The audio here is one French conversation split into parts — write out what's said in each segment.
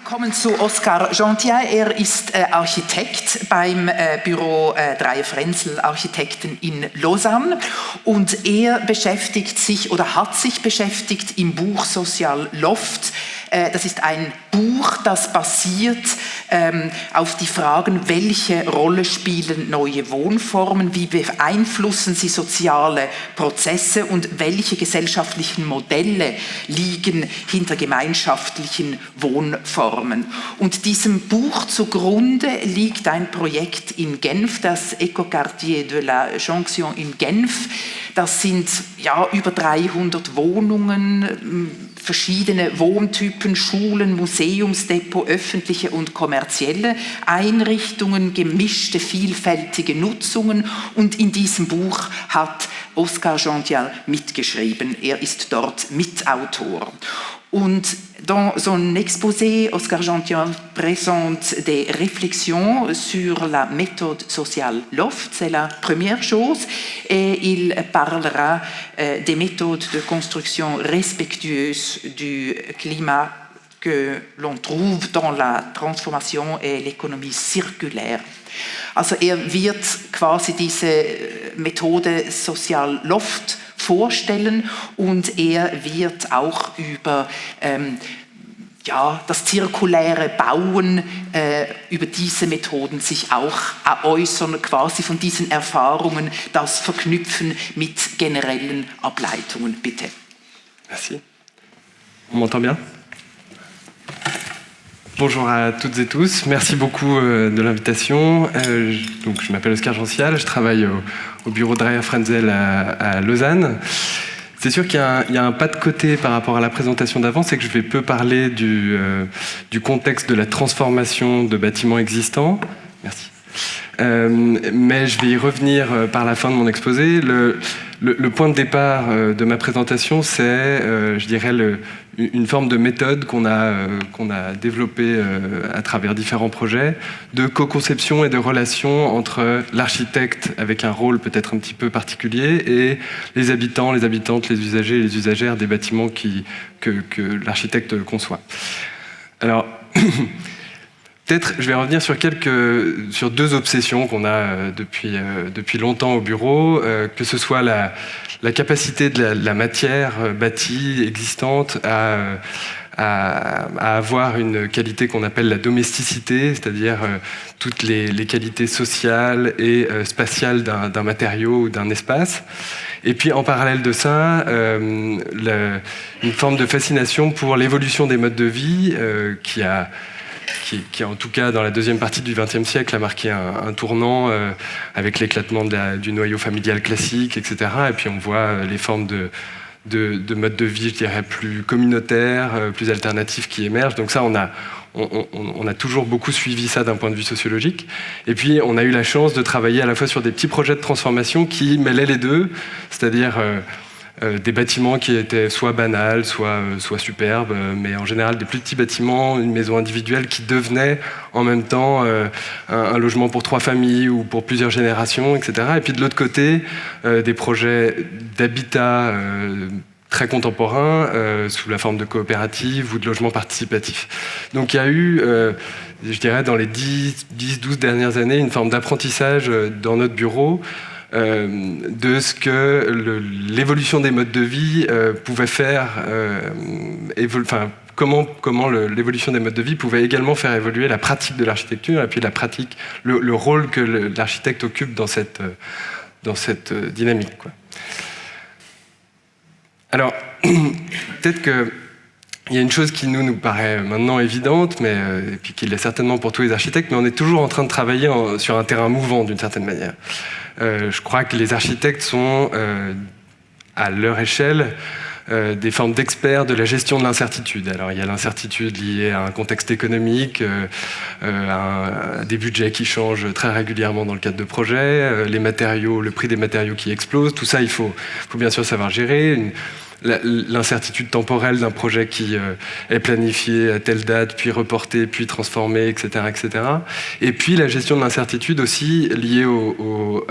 kommen zu Oscar Gentien. Er ist Architekt beim Büro Dreyer Frenzel Architekten in Lausanne und er beschäftigt sich oder hat sich beschäftigt im Buch Social Loft. Das ist ein Buch, das basiert auf die Fragen, welche Rolle spielen neue Wohnformen, wie beeinflussen sie soziale Prozesse und welche gesellschaftlichen Modelle liegen hinter gemeinschaftlichen Wohnformen. Und diesem Buch zugrunde liegt ein Projekt in Genf, das Ecoquartier de la Jonction in Genf. Das sind über 300 Wohnungen, verschiedene Wohntypen, Schulen, Museumsdepot, öffentliche und kommerzielle Einrichtungen, gemischte, vielfältige Nutzungen. Und in diesem Buch hat Oscar Gentien mitgeschrieben. Er ist dort Mitautor. Und dans son exposé, Oscar Gentien présente des réflexions sur la méthode sociale Loft, c'est la première chose, et il parlera des méthodes de construction respectueuses du climat que l'on trouve dans la transformation et l'économie circulaire. Also wird quasi diese Methode Social Loft vorstellen und wird auch über das zirkuläre Bauen, über diese Methoden sich auch äußern, quasi von diesen Erfahrungen, das verknüpfen mit generellen Ableitungen. Bitte. Merci. On m'entend bien? Bonjour à toutes et tous, merci beaucoup de l'invitation. Donc, je m'appelle Oscar Gentien, je travaille au bureau Dreyer Frenzel à Lausanne. C'est sûr qu'il y a un pas de côté par rapport à la présentation d'avant, c'est que je vais peu parler du contexte de la transformation de bâtiments existants. Merci. Mais je vais y revenir par la fin de mon exposé. Le point de départ de ma présentation, c'est, je dirais, une forme de méthode qu'on a développée à travers différents projets, de co-conception et de relation entre l'architecte, avec un rôle peut-être un petit peu particulier, et les habitants, les habitantes, les usagers et les usagères des bâtiments que l'architecte conçoit. Alors, peut-être, je vais revenir sur deux obsessions qu'on a depuis longtemps au bureau, que ce soit la capacité de la matière bâtie, existante, à avoir une qualité qu'on appelle la domesticité, c'est-à-dire toutes les qualités sociales et spatiales d'un matériau ou d'un espace. Et puis en parallèle de ça, une forme de fascination pour l'évolution des modes de vie qui en tout cas dans la deuxième partie du XXe siècle a marqué un tournant avec l'éclatement du noyau familial classique, etc. Et puis on voit les formes de modes de vie, je dirais, plus communautaires, plus alternatifs qui émergent. Donc ça, on a toujours beaucoup suivi ça d'un point de vue sociologique. Et puis on a eu la chance de travailler à la fois sur des petits projets de transformation qui mêlaient les deux, c'est-à-dire des bâtiments qui étaient soit banals, soit superbes, mais en général des plus petits bâtiments, une maison individuelle qui devenait en même temps un logement pour 3 familles ou pour plusieurs générations, etc. Et puis de l'autre côté, des projets d'habitat très contemporains, sous la forme de coopératives ou de logements participatifs. Donc il y a eu, je dirais, dans les 10-12 dernières années, une forme d'apprentissage dans notre bureau, de ce que l'évolution des modes de vie pouvait faire, comment l'évolution des modes de vie pouvait également faire évoluer la pratique de l'architecture et puis le rôle que l'architecte occupe dans cette dynamique, quoi. Alors, peut-être qu'il y a une chose qui nous paraît maintenant évidente, et puis qui l'est certainement pour tous les architectes, mais on est toujours en train de travailler sur un terrain mouvant d'une certaine manière. Je crois que les architectes sont, à leur échelle, des formes d'experts de la gestion de l'incertitude. Alors il y a l'incertitude liée à un contexte économique, à des budgets qui changent très régulièrement dans le cadre de projets, les matériaux, le prix des matériaux qui explose, tout ça il faut bien sûr savoir gérer. L'incertitude temporelle d'un projet qui est planifié à telle date, puis reporté, puis transformé, etc., etc. Et puis la gestion de l'incertitude aussi liée au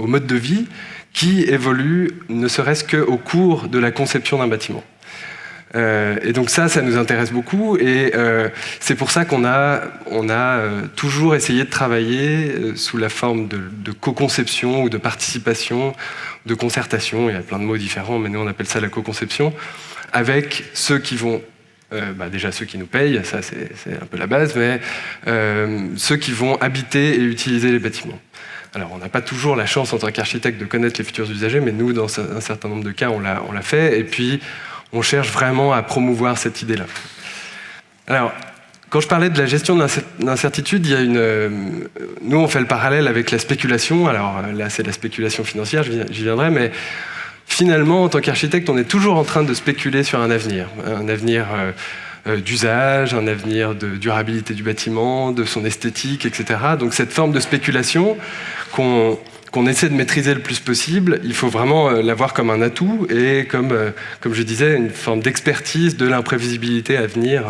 mode de vie qui évolue ne serait-ce qu'au cours de la conception d'un bâtiment. Et donc ça nous intéresse beaucoup, et c'est pour ça qu'on a toujours essayé de travailler sous la forme de co-conception ou de participation, de concertation. Il y a plein de mots différents, mais nous on appelle ça la co-conception, avec ceux qui vont déjà ceux qui nous payent, ça c'est un peu la base, mais ceux qui vont habiter et utiliser les bâtiments. Alors on n'a pas toujours la chance en tant qu'architecte de connaître les futurs usagers, mais nous dans un certain nombre de cas on l'a fait, et puis on cherche vraiment à promouvoir cette idée-là. Alors, quand je parlais de la gestion d'incertitude, il y a nous, on fait le parallèle avec la spéculation. Alors là, c'est la spéculation financière, j'y viendrai, mais finalement, en tant qu'architecte, on est toujours en train de spéculer sur un avenir d'usage, un avenir de durabilité du bâtiment, de son esthétique, etc. Donc cette forme de spéculation qu'on essaie de maîtriser le plus possible, il faut vraiment l'avoir comme un atout et comme je disais, une forme d'expertise de l'imprévisibilité à venir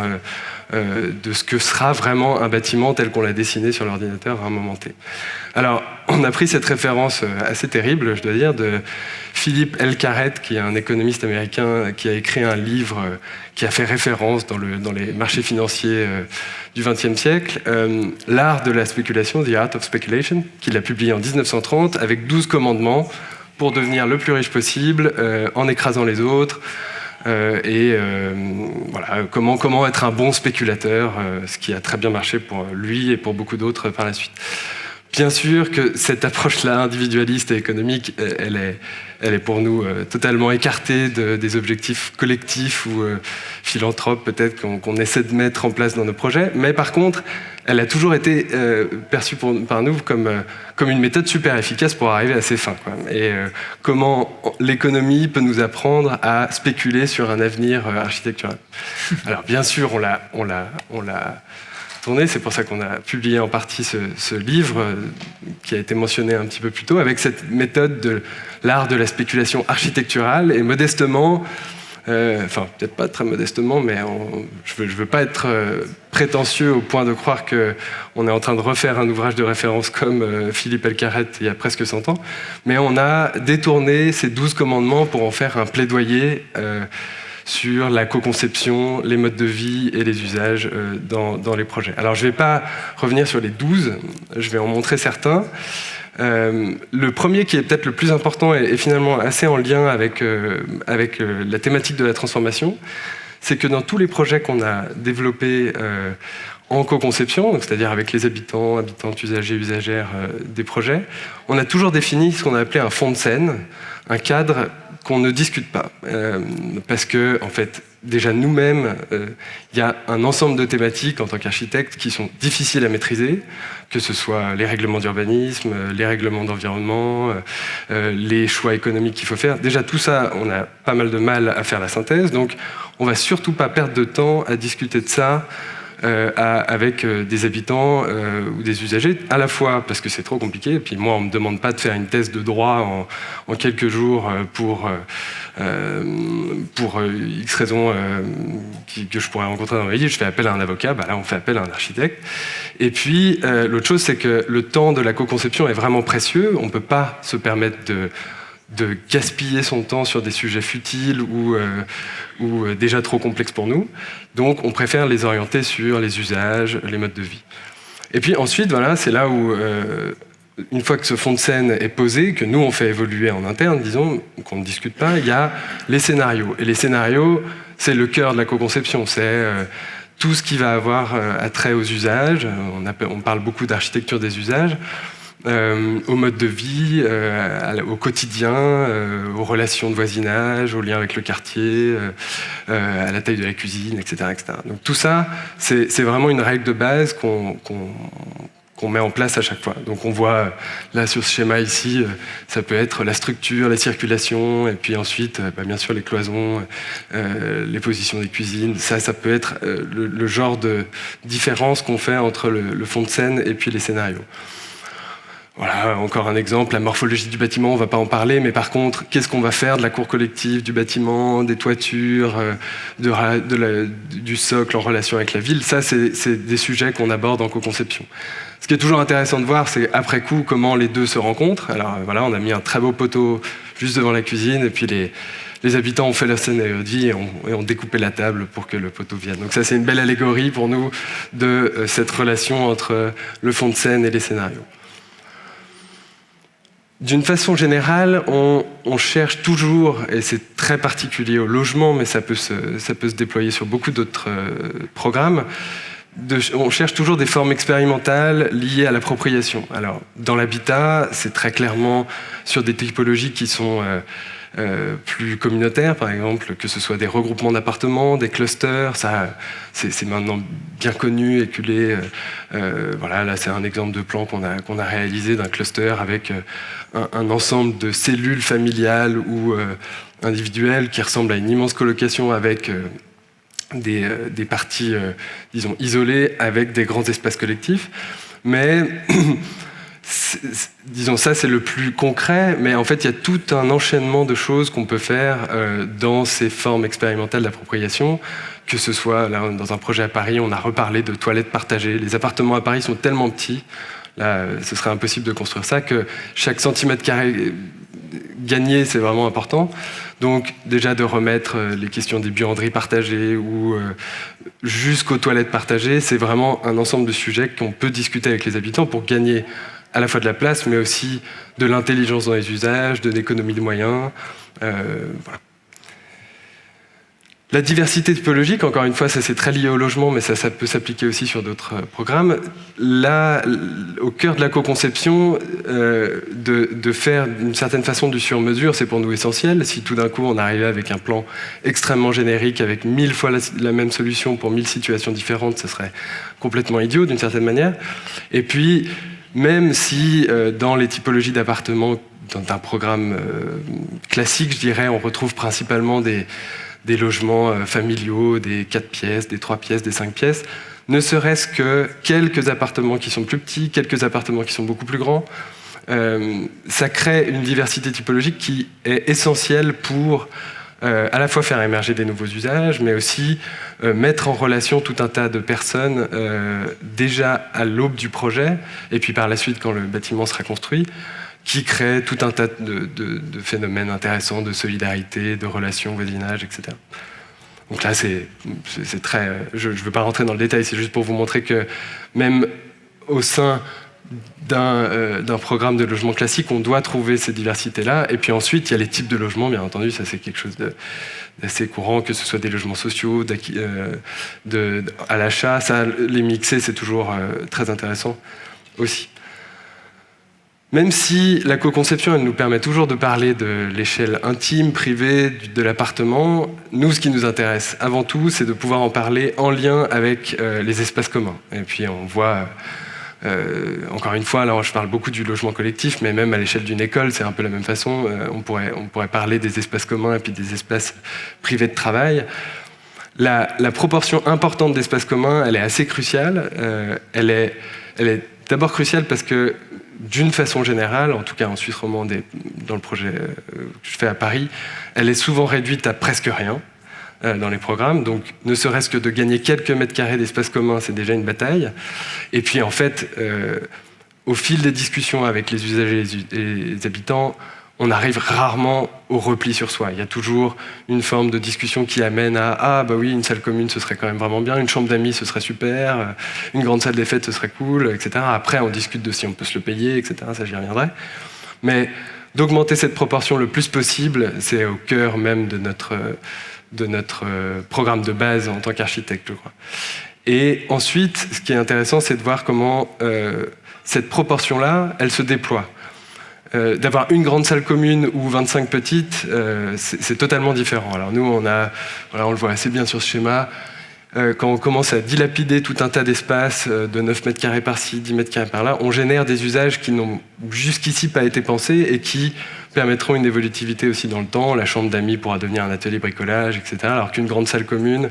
de ce que sera vraiment un bâtiment tel qu'on l'a dessiné sur l'ordinateur à un moment T. Alors, on a pris cette référence assez terrible, je dois dire, de Philippe Elkaret, qui est un économiste américain qui a écrit un livre qui a fait référence dans les marchés financiers du XXe siècle, L'art de la spéculation, The Art of Speculation, qu'il a publié en 1930 avec 12 commandements pour devenir le plus riche possible en écrasant les autres. Voilà, comment être un bon spéculateur, ce qui a très bien marché pour lui et pour beaucoup d'autres par la suite. Bien sûr que cette approche-là, individualiste et économique, elle est pour nous totalement écartée des objectifs collectifs ou philanthropes peut-être qu'on essaie de mettre en place dans nos projets, mais par contre, elle a toujours été perçue par nous comme une méthode super efficace pour arriver à ses fins, quoi. Et comment l'économie peut nous apprendre à spéculer sur un avenir architectural. Alors bien sûr, on l'a tourné, c'est pour ça qu'on a publié en partie ce livre qui a été mentionné un petit peu plus tôt, avec cette méthode de l'art de la spéculation architecturale, et modestement, enfin peut-être pas très modestement, mais je veux pas être prétentieux au point de croire qu'on est en train de refaire un ouvrage de référence comme Philippe Elkaret il y a presque 100 ans, mais on a détourné ces 12 commandements pour en faire un plaidoyer sur la co-conception, les modes de vie et les usages dans les projets. Alors je ne vais pas revenir sur les 12, je vais en montrer certains. Le premier qui est peut-être le plus important et finalement assez en lien avec la thématique de la transformation, c'est que dans tous les projets qu'on a développés en co-conception, c'est-à-dire avec les habitants, habitantes, usagers, usagères des projets, on a toujours défini ce qu'on a appelé un fond de scène, un cadre qu'on ne discute pas. Parce que, en fait, déjà nous-mêmes, il y a un ensemble de thématiques en tant qu'architectes qui sont difficiles à maîtriser, que ce soit les règlements d'urbanisme, les règlements d'environnement, les choix économiques qu'il faut faire. Déjà tout ça, on a pas mal de mal à faire la synthèse, donc on va surtout pas perdre de temps à discuter de ça avec des habitants ou des usagers, à la fois parce que c'est trop compliqué, et puis moi on me demande pas de faire une thèse de droit en quelques jours pour X raisons que je pourrais rencontrer dans ma vie. Je fais appel à un avocat, là on fait appel à un architecte. Et puis l'autre chose, c'est que le temps de la co-conception est vraiment précieux, on peut pas se permettre de gaspiller son temps sur des sujets futiles ou déjà trop complexes pour nous. Donc on préfère les orienter sur les usages, les modes de vie. Et puis ensuite, voilà, c'est là où, une fois que ce fond de scène est posé, que nous on fait évoluer en interne, disons, qu'on ne discute pas, il y a les scénarios. Et les scénarios, c'est le cœur de la co-conception, c'est tout ce qui va avoir attrait aux usages. On parle beaucoup d'architecture des usages. Au mode de vie, au quotidien, aux relations de voisinage, aux liens avec le quartier, à la taille de la cuisine, etc. etc. Donc tout ça, c'est vraiment une règle de base qu'on met en place à chaque fois. Donc on voit là sur ce schéma ici, ça peut être la structure, la circulation, et puis ensuite, bien sûr, les cloisons, les positions des cuisines. Ça peut être le genre de différence qu'on fait entre le fond de scène et puis les scénarios. Voilà, encore un exemple, la morphologie du bâtiment, on ne va pas en parler, mais par contre, qu'est-ce qu'on va faire de la cour collective, du bâtiment, des toitures, du socle en relation avec la ville? Ça, c'est des sujets qu'on aborde en co-conception. Ce qui est toujours intéressant de voir, c'est après coup, comment les deux se rencontrent. Alors voilà, on a mis un très beau poteau juste devant la cuisine, et puis les habitants ont fait leur scénario de vie et ont découpé la table pour que le poteau vienne. Donc ça, c'est une belle allégorie pour nous de cette relation entre le fond de scène et les scénarios. D'une façon générale, on cherche toujours, et c'est très particulier au logement, mais ça peut se déployer sur beaucoup d'autres programmes, on cherche toujours des formes expérimentales liées à l'appropriation. Alors, dans l'habitat, c'est très clairement sur des typologies qui sont plus communautaires, par exemple, que ce soit des regroupements d'appartements, des clusters, ça, c'est maintenant bien connu, éculé. Voilà, là, c'est un exemple de plan qu'on a réalisé d'un cluster avec un ensemble de cellules familiales ou individuelles qui ressemblent à une immense colocation avec des parties, disons, isolées avec des grands espaces collectifs. Mais, disons, ça, c'est le plus concret, mais en fait, il y a tout un enchaînement de choses qu'on peut faire dans ces formes expérimentales d'appropriation, que ce soit, là, dans un projet à Paris, on a reparlé de toilettes partagées. Les appartements à Paris sont tellement petits, là, ce serait impossible de construire ça, que chaque centimètre carré gagné, c'est vraiment important. Donc, déjà de remettre les questions des buanderies partagées ou jusqu'aux toilettes partagées, c'est vraiment un ensemble de sujets qu'on peut discuter avec les habitants pour gagner à la fois de la place, mais aussi de l'intelligence dans les usages, de l'économie de moyens. Voilà. La diversité typologique, encore une fois, ça c'est très lié au logement, mais ça peut s'appliquer aussi sur d'autres programmes. Là, au cœur de la co-conception, de faire d'une certaine façon du sur-mesure, c'est pour nous essentiel. Si tout d'un coup on arrivait avec un plan extrêmement générique, avec 1000 fois la même solution pour 1000 situations différentes, ce serait complètement idiot d'une certaine manière. Et puis, même si dans les typologies d'appartements, dans un programme classique, je dirais, on retrouve principalement des logements familiaux, des 4 pièces, des 3 pièces, des 5 pièces, ne serait-ce que quelques appartements qui sont plus petits, quelques appartements qui sont beaucoup plus grands. Ça crée une diversité typologique qui est essentielle pour à la fois faire émerger des nouveaux usages, mais aussi mettre en relation tout un tas de personnes déjà à l'aube du projet, et puis par la suite quand le bâtiment sera construit, qui crée tout un tas de phénomènes intéressants de solidarité, de relations, voisinage, etc. Donc là, c'est très... Je ne veux pas rentrer dans le détail, c'est juste pour vous montrer que même au sein d'un programme de logement classique, on doit trouver ces diversités-là. Et puis ensuite, il y a les types de logements, bien entendu, ça c'est quelque chose d'assez courant, que ce soit des logements sociaux, à l'achat. Ça, les mixer, c'est toujours très intéressant aussi. Même si la co-conception, elle nous permet toujours de parler de l'échelle intime, privée, de l'appartement, nous, ce qui nous intéresse avant tout, c'est de pouvoir en parler en lien avec les espaces communs. Et puis on voit, encore une fois, là je parle beaucoup du logement collectif, mais même à l'échelle d'une école, c'est un peu la même façon. On pourrait parler des espaces communs et puis des espaces privés de travail. La proportion importante d'espaces communs, elle est assez cruciale. Elle est d'abord cruciale parce que, d'une façon générale, en tout cas en Suisse romande, dans le projet que je fais à Paris, elle est souvent réduite à presque rien dans les programmes. Donc, ne serait-ce que de gagner quelques mètres carrés d'espace commun, c'est déjà une bataille. Et puis, en fait, au fil des discussions avec les usagers et les habitants, on arrive rarement au repli sur soi. Il y a toujours une forme de discussion qui amène à « Ah, bah oui, une salle commune, ce serait quand même vraiment bien. Une chambre d'amis, ce serait super. Une grande salle des fêtes, ce serait cool, etc. » Après, on discute de si on peut se le payer, etc. Ça, j'y reviendrai. Mais d'augmenter cette proportion le plus possible, c'est au cœur même de notre programme de base en tant qu'architecte, je crois. Et ensuite, ce qui est intéressant, c'est de voir comment cette proportion-là, elle se déploie. D'avoir une grande salle commune ou 25 petites, c'est totalement différent. Alors nous, on le voit assez bien sur ce schéma, quand on commence à dilapider tout un tas d'espaces de 9 mètres carrés par-ci, 10 mètres carrés par-là, on génère des usages qui n'ont jusqu'ici pas été pensés et qui permettront une évolutivité aussi dans le temps. La chambre d'amis pourra devenir un atelier bricolage, etc. Alors qu'une grande salle commune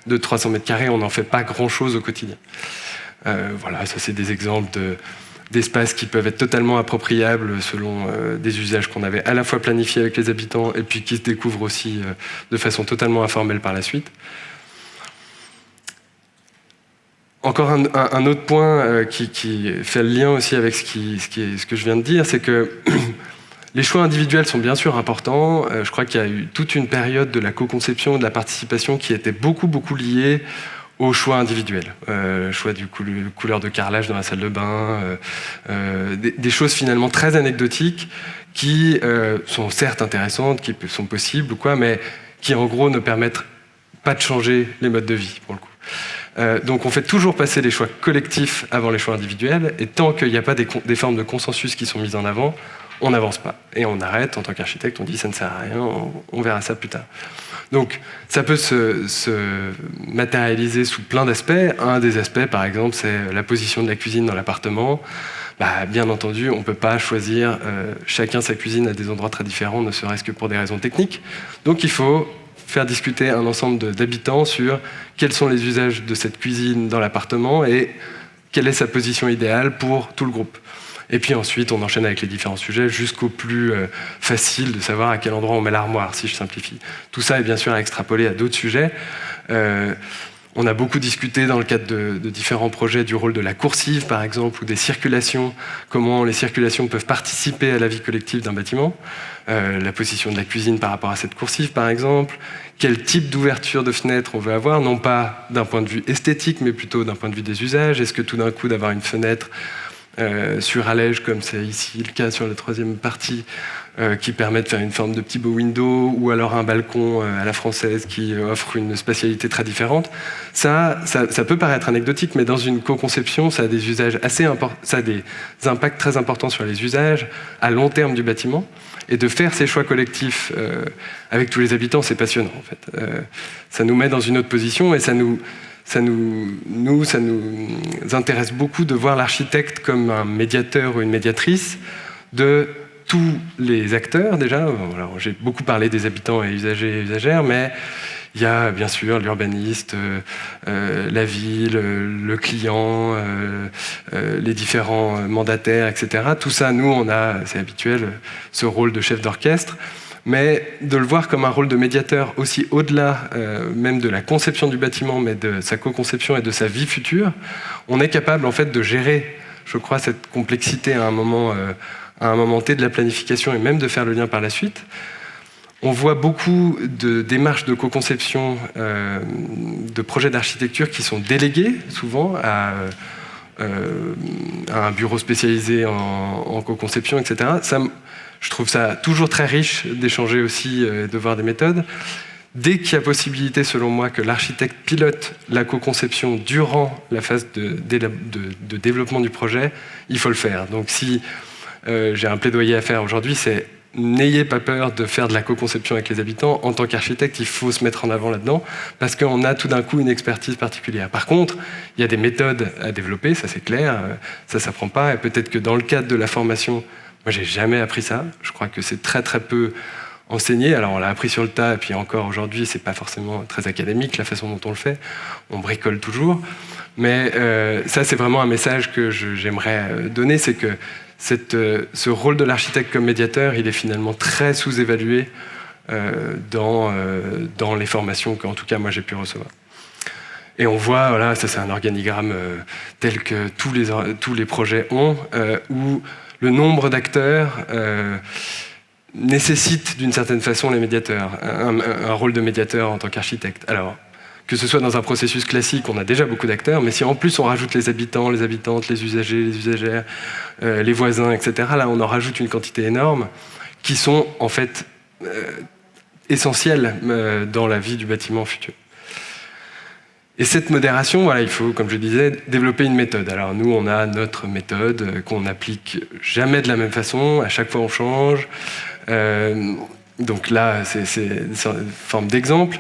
de 300 mètres carrés, on n'en fait pas grand-chose au quotidien. Voilà, ça c'est des exemples d'espaces qui peuvent être totalement appropriables selon des usages qu'on avait à la fois planifiés avec les habitants et puis qui se découvrent aussi de façon totalement informelle par la suite. Encore un autre point qui fait le lien aussi avec ce que je viens de dire, c'est que Les choix individuels sont bien sûr importants. Je crois qu'il y a eu toute une période de la co-conception et de la participation qui était beaucoup liée aux choix individuels. Choix du couleur de carrelage dans la salle de bain, des choses finalement très anecdotiques qui sont certes intéressantes, qui sont possibles ou quoi, mais qui en gros ne permettent pas de changer les modes de vie pour le coup. Donc on fait toujours passer les choix collectifs avant les choix individuels, et tant qu'il n'y a pas des formes de consensus qui sont mises en avant, on n'avance pas. Et on arrête, en tant qu'architecte, on dit ça ne sert à rien, on verra ça plus tard. Donc ça peut se matérialiser sous plein d'aspects. Un des aspects, par exemple, c'est la position de la cuisine dans l'appartement. Bien entendu, on ne peut pas choisir chacun sa cuisine à des endroits très différents, ne serait-ce que pour des raisons techniques. Donc il faut faire discuter un ensemble d'habitants sur quels sont les usages de cette cuisine dans l'appartement et quelle est sa position idéale pour tout le groupe. Et puis ensuite, on enchaîne avec les différents sujets jusqu'au plus facile de savoir à quel endroit on met l'armoire, si je simplifie. Tout ça est bien sûr à extrapoler à d'autres sujets. On a beaucoup discuté dans le cadre de différents projets du rôle de la coursive, par exemple, ou des circulations, comment les circulations peuvent participer à la vie collective d'un bâtiment, la position de la cuisine par rapport à cette coursive, par exemple, quel type d'ouverture de fenêtre on veut avoir, non pas d'un point de vue esthétique, mais plutôt d'un point de vue des usages. Est-ce que tout d'un coup, d'avoir une fenêtre sur allège, comme c'est ici le cas sur la troisième partie, qui permet de faire une forme de petit bow window, ou alors un balcon à la française qui offre une spatialité très différente. Ça peut paraître anecdotique, mais dans une co-conception, ça a des usages ça a des impacts très importants sur les usages à long terme du bâtiment. Et de faire ces choix collectifs avec tous les habitants, c'est passionnant en fait. Ça nous met dans une autre position et ça nous intéresse beaucoup de voir l'architecte comme un médiateur ou une médiatrice de tous les acteurs déjà. Alors, j'ai beaucoup parlé des habitants et usagers et usagères, mais il y a bien sûr l'urbaniste, la ville, le client, les différents mandataires, etc. Tout ça, nous, on a, c'est habituel, ce rôle de chef d'orchestre. Mais de le voir comme un rôle de médiateur aussi au-delà même de la conception du bâtiment, mais de sa co-conception et de sa vie future, on est capable en fait de gérer, je crois, cette complexité à un moment T de la planification et même de faire le lien par la suite. On voit beaucoup de démarches de co-conception, de projets d'architecture qui sont délégués souvent à un bureau spécialisé en co-conception, etc. Je trouve ça toujours très riche d'échanger aussi, de voir des méthodes. Dès qu'il y a possibilité, selon moi, que l'architecte pilote la co-conception durant la phase de développement du projet, il faut le faire. Donc si j'ai un plaidoyer à faire aujourd'hui, c'est n'ayez pas peur de faire de la co-conception avec les habitants. En tant qu'architecte, il faut se mettre en avant là-dedans, parce qu'on a tout d'un coup une expertise particulière. Par contre, il y a des méthodes à développer, ça c'est clair, ça s'apprend pas, et peut-être que dans le cadre de la formation, moi, j'ai jamais appris ça. Je crois que c'est très peu enseigné. Alors, on l'a appris sur le tas, et puis encore aujourd'hui, c'est pas forcément très académique la façon dont on le fait. On bricole toujours. Mais ça, c'est vraiment un message que j'aimerais donner, c'est que ce rôle de l'architecte comme médiateur, il est finalement très sous-évalué dans les formations qu'en tout cas, moi, j'ai pu recevoir. Et on voit, voilà, ça c'est un organigramme tel que tous les projets ont, où le nombre d'acteurs nécessite d'une certaine façon les médiateurs, un rôle de médiateur en tant qu'architecte. Alors, que ce soit dans un processus classique, on a déjà beaucoup d'acteurs, mais si en plus on rajoute les habitants, les habitantes, les usagers, les usagères, les voisins, etc., là on en rajoute une quantité énorme qui sont en fait essentielles dans la vie du bâtiment futur. Et cette modération, voilà, il faut, comme je disais, développer une méthode. Alors nous, on a notre méthode qu'on n'applique jamais de la même façon, à chaque fois on change. Donc là, c'est une forme d'exemple.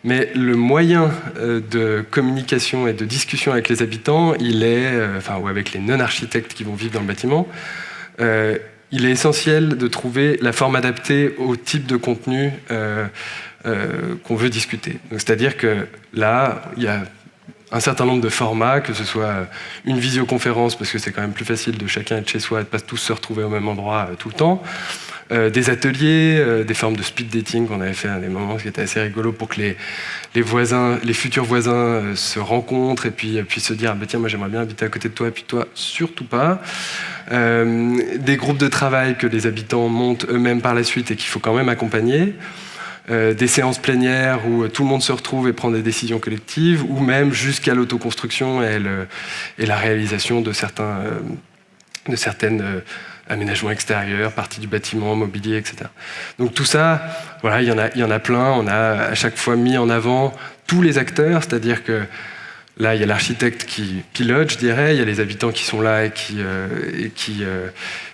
Mais le moyen de communication et de discussion avec les habitants, il est, ou avec les non-architectes qui vont vivre dans le bâtiment, il est essentiel de trouver la forme adaptée au type de contenu qu'on veut discuter. C'est-à-dire que là, il y a un certain nombre de formats, que ce soit une visioconférence, parce que c'est quand même plus facile de chacun être chez soi et de pas tous se retrouver au même endroit tout le temps, des ateliers, des formes de speed dating qu'on avait fait à des moments, ce qui était assez rigolo pour que les futurs voisins se rencontrent et puis puissent se dire ah, bah, tiens, moi j'aimerais bien habiter à côté de toi et puis toi surtout pas. Des groupes de travail que les habitants montent eux-mêmes par la suite et qu'il faut quand même accompagner. Des séances plénières où tout le monde se retrouve et prend des décisions collectives, ou même jusqu'à l'autoconstruction et la réalisation de certaines aménagements extérieurs, parties du bâtiment, mobilier, etc. Donc tout ça, voilà, il y en a plein. On a à chaque fois mis en avant tous les acteurs, c'est-à-dire que là, il y a l'architecte qui pilote, je dirais, il y a les habitants qui sont là et qui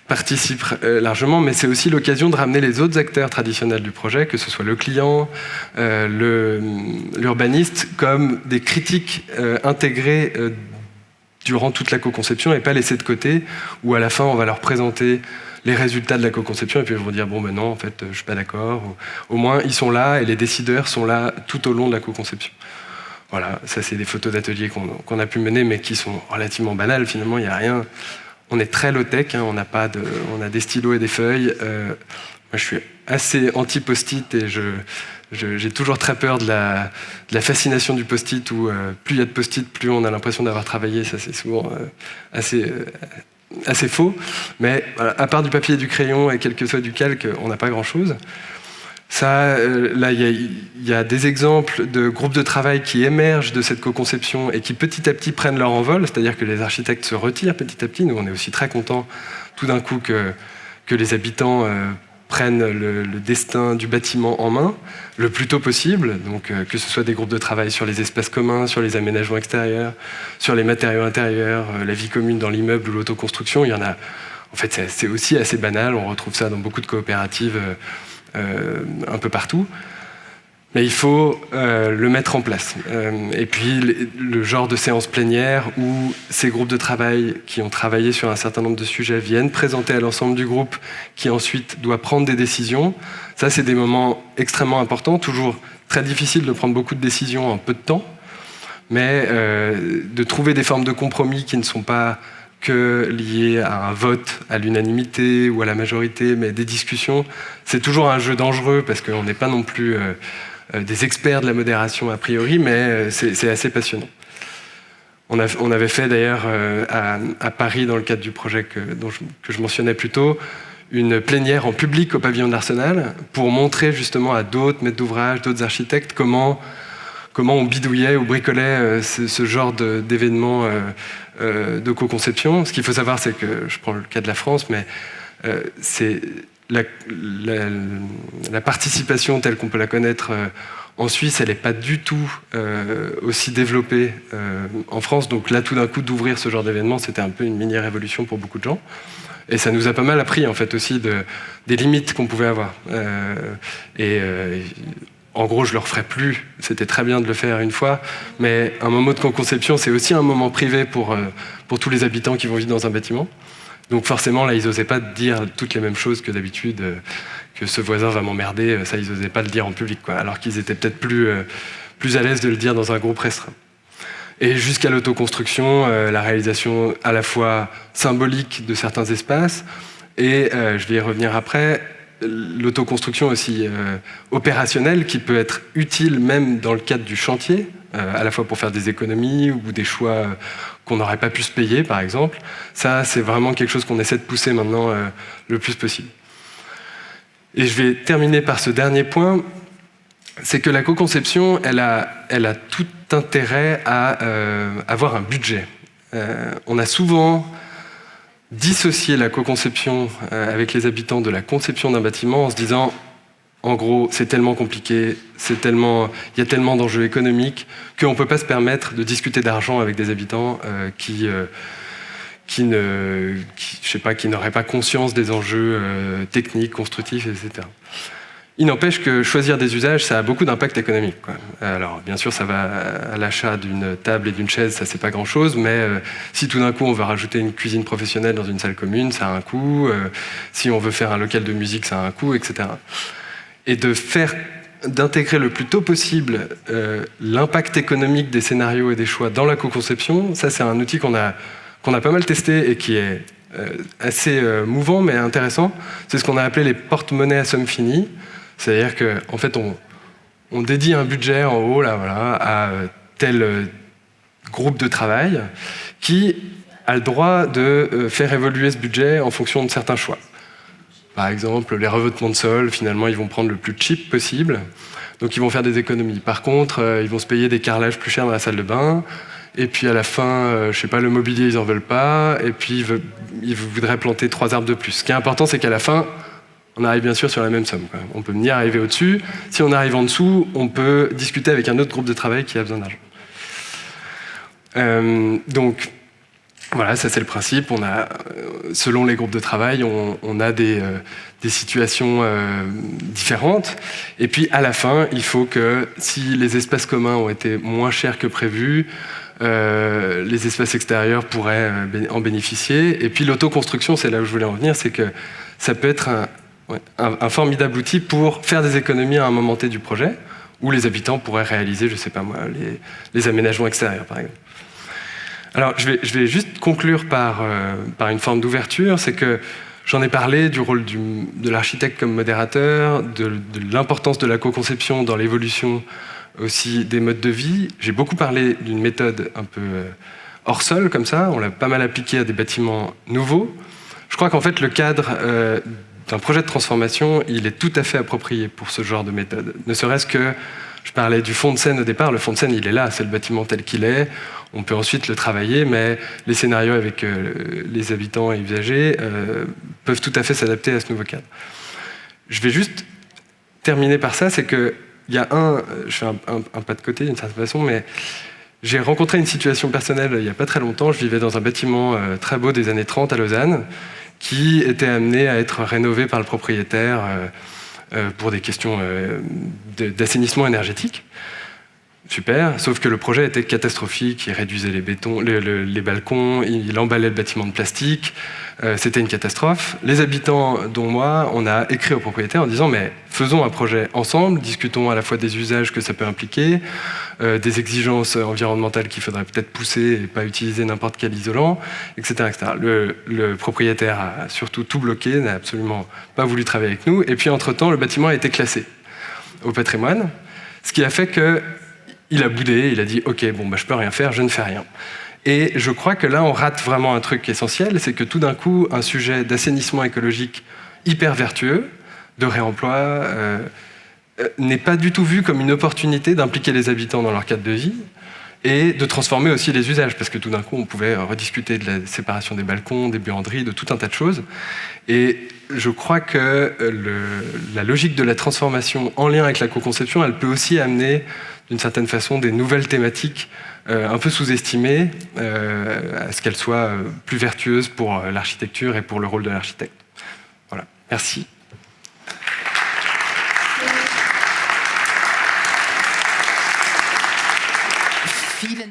participent largement, mais c'est aussi l'occasion de ramener les autres acteurs traditionnels du projet, que ce soit le client, l'urbaniste, comme des critiques intégrées durant toute la co-conception et pas laissées de côté, où à la fin, on va leur présenter les résultats de la co-conception et puis ils vont dire bon ben non, en fait, je suis pas d'accord. Au moins, ils sont là et les décideurs sont là tout au long de la co-conception. Voilà, ça c'est des photos d'ateliers qu'on a pu mener, mais qui sont relativement banales. Finalement, il n'y a rien. On est très low-tech, hein, on a des stylos et des feuilles. Moi, je suis assez anti-post-it et j'ai toujours très peur de la fascination du post-it, où plus il y a de post-it, plus on a l'impression d'avoir travaillé. Ça, c'est souvent assez faux. Mais voilà, à part du papier et du crayon et quel que soit du calque, on n'a pas grand-chose. Ça, là, il y a des exemples de groupes de travail qui émergent de cette co-conception et qui petit à petit prennent leur envol, c'est-à-dire que les architectes se retirent petit à petit. Nous, on est aussi très contents tout d'un coup que les habitants prennent le destin du bâtiment en main le plus tôt possible, donc que ce soit des groupes de travail sur les espaces communs, sur les aménagements extérieurs, sur les matériaux intérieurs, la vie commune dans l'immeuble ou l'autoconstruction. Il y en a. En fait, c'est aussi assez banal. On retrouve ça dans beaucoup de coopératives. Un peu partout, mais il faut le mettre en place. Et puis le genre de séance plénière où ces groupes de travail qui ont travaillé sur un certain nombre de sujets viennent présenter à l'ensemble du groupe qui ensuite doit prendre des décisions. Ça, c'est des moments extrêmement importants, toujours très difficile de prendre beaucoup de décisions en peu de temps, mais de trouver des formes de compromis qui ne sont pas que lié à un vote à l'unanimité ou à la majorité, mais des discussions, c'est toujours un jeu dangereux parce qu'on n'est pas non plus des experts de la modération a priori, mais c'est assez passionnant. On avait fait d'ailleurs à Paris, dans le cadre du projet que je mentionnais plus tôt, une plénière en public au pavillon de l'Arsenal pour montrer justement à d'autres maîtres d'ouvrage, d'autres architectes comment on bidouillait ou bricolait ce genre d'événements de co-conception. Ce qu'il faut savoir, c'est que, je prends le cas de la France, mais c'est la participation telle qu'on peut la connaître en Suisse, elle n'est pas du tout aussi développée en France. Donc là, tout d'un coup, d'ouvrir ce genre d'événement, c'était un peu une mini-révolution pour beaucoup de gens. Et ça nous a pas mal appris, en fait, aussi des limites qu'on pouvait avoir. En gros, je le referai plus. C'était très bien de le faire une fois, mais un moment de co-conception, c'est aussi un moment privé pour tous les habitants qui vont vivre dans un bâtiment. Donc forcément, là, ils n'osaient pas dire toutes les mêmes choses que d'habitude, que ce voisin va m'emmerder, ça, ils n'osaient pas le dire en public, quoi, alors qu'ils étaient peut-être plus à l'aise de le dire dans un groupe restreint. Et jusqu'à l'autoconstruction, la réalisation à la fois symbolique de certains espaces, et je vais y revenir après, l'autoconstruction aussi opérationnelle qui peut être utile même dans le cadre du chantier, à la fois pour faire des économies ou des choix qu'on n'aurait pas pu se payer, par exemple. Ça, c'est vraiment quelque chose qu'on essaie de pousser maintenant le plus possible. Et je vais terminer par ce dernier point, c'est que la co-conception, elle a tout intérêt à avoir un budget. On a souvent dissocier la co-conception avec les habitants de la conception d'un bâtiment en se disant, en gros, c'est tellement compliqué, il y a tellement d'enjeux économiques qu'on ne peut pas se permettre de discuter d'argent avec des habitants qui n'auraient pas conscience des enjeux techniques, constructifs, etc. Il n'empêche que choisir des usages, ça a beaucoup d'impact économique, quoi. Alors, bien sûr, ça va à l'achat d'une table et d'une chaise, ça c'est pas grand-chose, mais si tout d'un coup on veut rajouter une cuisine professionnelle dans une salle commune, ça a un coût. Si on veut faire un local de musique, ça a un coût, etc. Et d'intégrer le plus tôt possible l'impact économique des scénarios et des choix dans la co-conception, ça c'est un outil qu'on a pas mal testé et qui est assez mouvant mais intéressant. C'est ce qu'on a appelé les porte-monnaies à somme finie. C'est-à-dire qu'en fait, on dédie un budget en haut là, voilà, à tel groupe de travail qui a le droit de faire évoluer ce budget en fonction de certains choix. Par exemple, les revêtements de sol, finalement, ils vont prendre le plus cheap possible, donc ils vont faire des économies. Par contre, ils vont se payer des carrelages plus chers dans la salle de bain, et puis à la fin, je sais pas, le mobilier, ils en veulent pas, et puis ils voudraient planter 3 arbres de plus. Ce qui est important, c'est qu'à la fin, on arrive bien sûr sur la même somme, quoi. On peut venir arriver au-dessus. Si on arrive en dessous, on peut discuter avec un autre groupe de travail qui a besoin d'argent. Donc, voilà, ça c'est le principe. On a, selon les groupes de travail, on a des situations différentes. Et puis à la fin, il faut que si les espaces communs ont été moins chers que prévu, les espaces extérieurs pourraient en bénéficier. Et puis l'autoconstruction, c'est là où je voulais en venir, c'est que ça peut être un formidable outil pour faire des économies à un moment T du projet, où les habitants pourraient réaliser, je sais pas moi, les aménagements extérieurs, par exemple. Alors, je vais juste conclure par une forme d'ouverture, c'est que j'en ai parlé du rôle de l'architecte comme modérateur, de l'importance de la co-conception dans l'évolution aussi des modes de vie. J'ai beaucoup parlé d'une méthode un peu hors sol, comme ça, on l'a pas mal appliqué à des bâtiments nouveaux. Je crois qu'en fait, le cadre d'un projet de transformation, il est tout à fait approprié pour ce genre de méthode. Ne serait-ce que, je parlais du fond de scène au départ, le fond de scène, il est là, c'est le bâtiment tel qu'il est. On peut ensuite le travailler, mais les scénarios avec les habitants et usagers peuvent tout à fait s'adapter à ce nouveau cadre. Je vais juste terminer par ça, c'est que il y a je fais un pas de côté d'une certaine façon, mais j'ai rencontré une situation personnelle il n'y a pas très longtemps. Je vivais dans un bâtiment très beau des années 30 à Lausanne, qui était amené à être rénové par le propriétaire pour des questions d'assainissement énergétique. Super, sauf que le projet était catastrophique, il réduisait les balcons, il emballait le bâtiment de plastique, c'était une catastrophe. Les habitants, dont moi, on a écrit au propriétaire en disant mais faisons un projet ensemble, discutons à la fois des usages que ça peut impliquer, des exigences environnementales qu'il faudrait peut-être pousser et pas utiliser n'importe quel isolant, etc. etc. Le propriétaire a surtout tout bloqué, n'a absolument pas voulu travailler avec nous, et puis entre-temps, le bâtiment a été classé au patrimoine, ce qui a fait que il a boudé, il a dit « Ok, bon, bah, je peux rien faire, je ne fais rien ». Et je crois que là, on rate vraiment un truc essentiel, c'est que tout d'un coup, un sujet d'assainissement écologique hyper vertueux, de réemploi, n'est pas du tout vu comme une opportunité d'impliquer les habitants dans leur cadre de vie et de transformer aussi les usages, parce que tout d'un coup, on pouvait rediscuter de la séparation des balcons, des buanderies, de tout un tas de choses. Et je crois que la logique de la transformation en lien avec la co-conception, elle peut aussi amener d'une certaine façon des nouvelles thématiques un peu sous-estimées à ce qu'elles soient plus vertueuses pour l'architecture et pour le rôle de l'architecte. Voilà, merci.